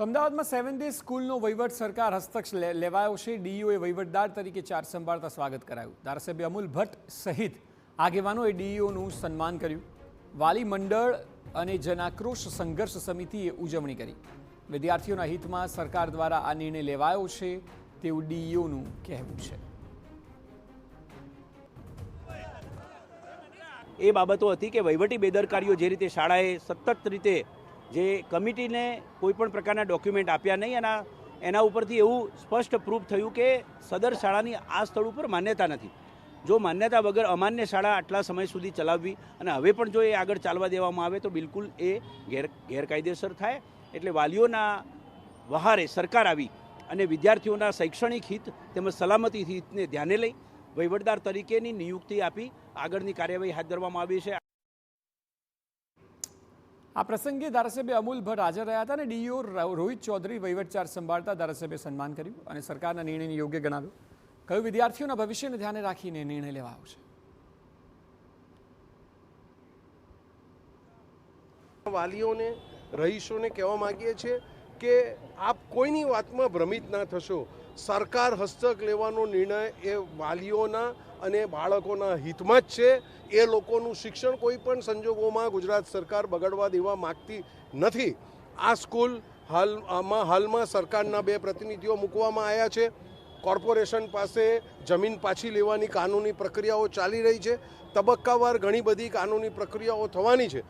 તો અમદાવાદમાં 7 ડે સ્કૂલનો વહીવટ સરકાર હસ્તક લેવાયો છે। ડીઈઓએ વહીવટદાર તરીકે ચાર્જ સંભાળતા સ્વાગત કરાયું। ધારાસભ્ય અમૂલ ભટ્ટ સહિત આગેવાનોએ ડીઈઓનું સન્માન કર્યું। વાલી મંડળ અને જનાક્રોશ સંઘર્ષ સમિતિએ ઉજવણી કરી। વિદ્યાર્થીઓના હિતમાં સરકાર દ્વારા આ નિર્ણય લેવાયો છે તેવું ડીઈઓનું કહેવું છે। એ બાબતો હતી કે વહીવટી બેદરકારીઓ જે રીતે શાળાએ સતત રીતે જે કમિટીને કોઈપણ પ્રકારના ડોક્યુમેન્ટ આપ્યા નહીં અને એના ઉપરથી એવું સ્પષ્ટ પ્રૂફ થયું કે સદર શાળાની આ સ્થળ ઉપર માન્યતા નથી। જો માન્યતા વગર અમાન્ય શાળા આટલા સમય સુધી ચલાવવી અને હવે પણ જો એ આગળ ચાલવા દેવામાં આવે તો બિલકુલ એ ગેરકાયદેસર થાય। એટલે વાલીઓના વહારે સરકાર આવી અને વિદ્યાર્થીઓના શૈક્ષણિક હિત તેમજ સલામતી હિતને ધ્યાને લઈ વહીવટદાર તરીકેની નિયુક્તિ આપી આગળની કાર્યવાહી હાથ ધરવામાં આવી છે। આ પ્રસંગે ધારાસભ્ય અમૂલ ભટ્ટ હાજર રહ્યા હતા અને ડીઈઓ રોહિત ચૌધરી વહીવટ ચાર્જ સંભાળતા ધારાસભ્ય સન્માન કર્યું અને સરકારના નિર્ણયને યોગ્ય ગણાવ્યું। કહ્યું વિદ્યાર્થીઓના ભવિષ્યને ધ્યાને રાખીને નિર્ણય લેવાયો છે। વાલીઓને રહીશોને કહેવા માંગીએ છીએ કે આપ કોઈની વાતમાં ભ્રમિત ના થશો। સરકાર હસ્તક લેવાનો નિર્ણય એ વાલીઓના અને બાળકોના હિતમાં જ છે। એ લોકોનું શિક્ષણ કોઈ પણ સંજોગોમાં ગુજરાત સરકાર બગાડવા દેવા માગતી નથી। આ સ્કૂલ હાલમાં સરકારના 2 પ્રતિનિધિઓ મૂકવામાં આવ્યા છે। કોર્પોરેશન પાસે જમીન પાછી લેવાની કાનૂની પ્રક્રિયાઓ ચાલી રહી છે। તબક્કાવાર ઘણી બધી કાનૂની પ્રક્રિયાઓ થવાની છે।